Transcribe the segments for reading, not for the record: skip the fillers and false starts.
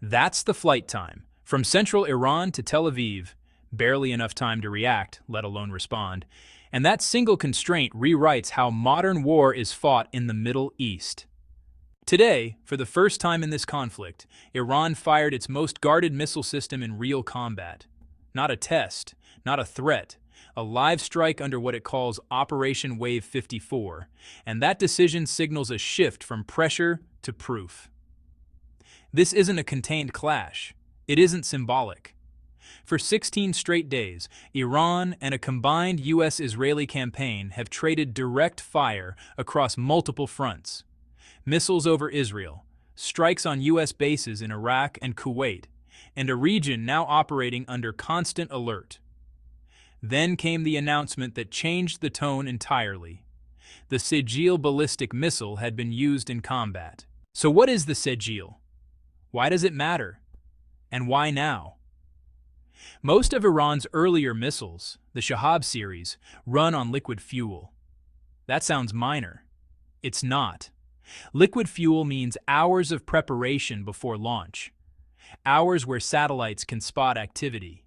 That's the flight time. From central Iran to Tel Aviv, barely enough time to react, let alone respond. And that single constraint rewrites how modern war is fought in the Middle East. Today, for the first time in this conflict, Iran fired its most guarded missile system in real combat. Not a test, not a threat, a live strike under what it calls Operation Wave 54, and that decision signals a shift from pressure to proof. This isn't a contained clash. It isn't symbolic. For 16 straight days, Iran and a combined U.S.-Israeli campaign have traded direct fire across multiple fronts. Missiles over Israel, strikes on U.S. bases in Iraq and Kuwait, and a region now operating under constant alert. Then came the announcement that changed the tone entirely. The Sejjil ballistic missile had been used in combat. So what is the Sejjil? Why does it matter? And why now? Most of Iran's earlier missiles, the Shahab series, run on liquid fuel. That sounds minor. It's not. Liquid fuel means hours of preparation before launch. Hours where satellites can spot activity.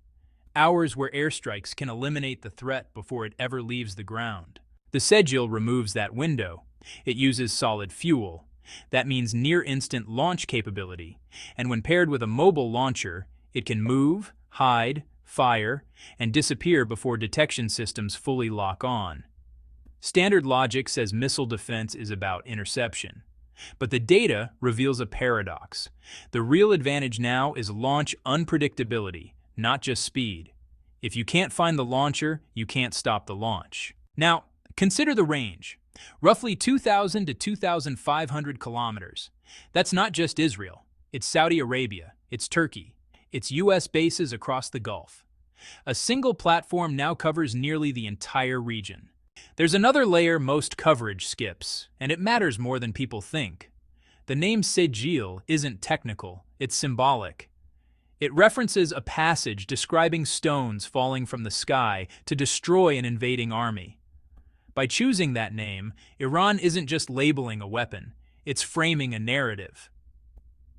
Hours where airstrikes can eliminate the threat before it ever leaves the ground. The Sejjil removes that window. It uses solid fuel. That means near-instant launch capability, and when paired with a mobile launcher, it can move, hide, fire, and disappear before detection systems fully lock on. Standard logic says missile defense is about interception. But the data reveals a paradox. The real advantage now is launch unpredictability, not just speed. If you can't find the launcher, you can't stop the launch. Now, consider the range. Roughly 2,000 to 2,500 kilometers. That's not just Israel. It's Saudi Arabia, it's Turkey, it's U.S. bases across the Gulf. A single platform now covers nearly the entire region. There's another layer most coverage skips, and it matters more than people think. The name Sejjil isn't technical, it's symbolic. It references a passage describing stones falling from the sky to destroy an invading army. By choosing that name, Iran isn't just labeling a weapon, it's framing a narrative.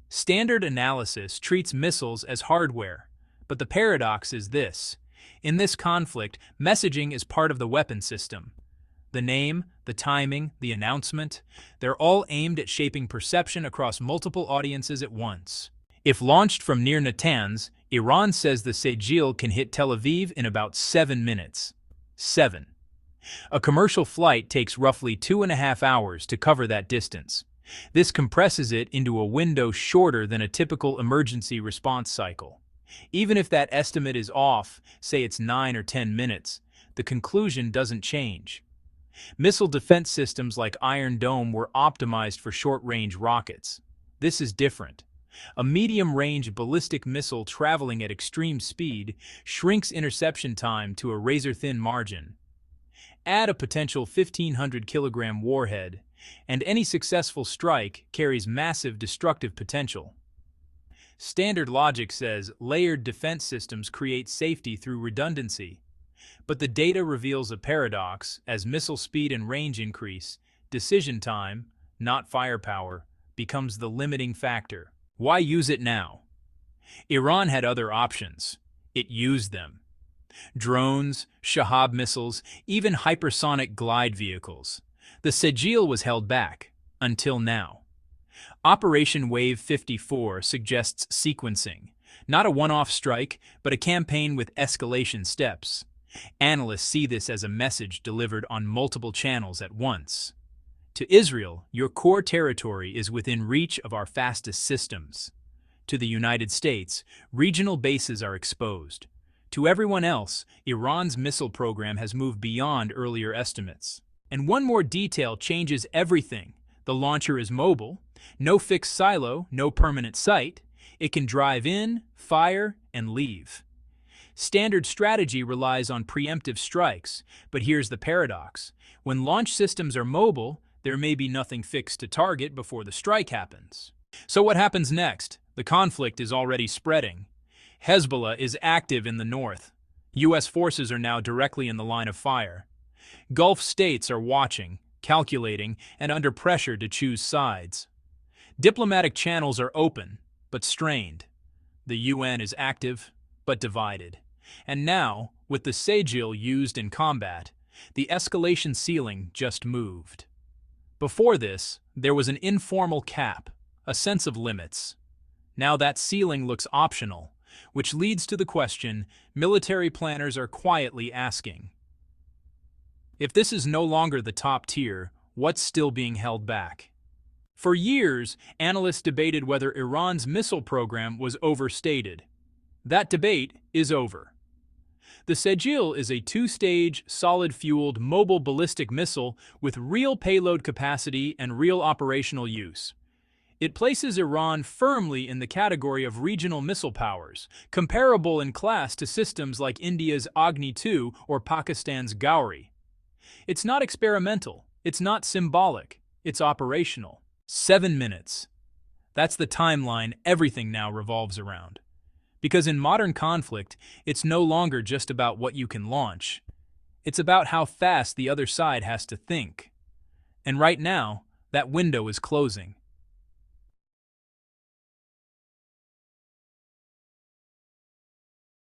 Standard analysis treats missiles as hardware, but the paradox is this. In this conflict, messaging is part of the weapon system. The name, the timing, the announcement, they're all aimed at shaping perception across multiple audiences at once. If launched from near Natanz, Iran says the Sejjil can hit Tel Aviv in about 7 minutes. 7. A commercial flight takes roughly 2.5 hours to cover that distance. This compresses it into a window shorter than a typical emergency response cycle. Even if that estimate is off, say it's 9 or 10 minutes, the conclusion doesn't change. Missile defense systems like Iron Dome were optimized for short-range rockets. This is different. A medium-range ballistic missile traveling at extreme speed shrinks interception time to a razor-thin margin. Add a potential 1,500-kilogram warhead, and any successful strike carries massive destructive potential. Standard logic says layered defense systems create safety through redundancy. But the data reveals a paradox. As missile speed and range increase, decision time, not firepower, becomes the limiting factor. Why use it now? Iran had other options. It used them. Drones, Shahab missiles, even hypersonic glide vehicles. The Sejjil was held back, until now. Operation Wave 54 suggests sequencing, not a one-off strike, but a campaign with escalation steps. Analysts see this as a message delivered on multiple channels at once. To Israel, your core territory is within reach of our fastest systems. To the United States, regional bases are exposed. To everyone else, Iran's missile program has moved beyond earlier estimates. And one more detail changes everything. The launcher is mobile, no fixed silo, no permanent site. It can drive in, fire, and leave. Standard strategy relies on preemptive strikes, but here's the paradox. When launch systems are mobile, there may be nothing fixed to target before the strike happens. So what happens next? The conflict is already spreading. Hezbollah is active in the north. U.S. forces are now directly in the line of fire. Gulf states are watching, calculating, and under pressure to choose sides. Diplomatic channels are open. but strained. The UN is active, but divided. And now, with the Sejjil used in combat, the escalation ceiling just moved. Before this, there was an informal cap, a sense of limits. Now that ceiling looks optional, which leads to the question military planners are quietly asking. If this is no longer the top tier, what's still being held back? For years, analysts debated whether Iran's missile program was overstated. That debate is over. The Sejjil is a two-stage, solid-fueled, mobile ballistic missile with real payload capacity and real operational use. It places Iran firmly in the category of regional missile powers, comparable in class to systems like India's Agni-2 or Pakistan's Gauri. It's not experimental, it's not symbolic, it's operational. 7 minutes. That's the timeline everything now revolves around. Because in modern conflict, it's no longer just about what you can launch. It's about how fast the other side has to think. And right now, that window is closing.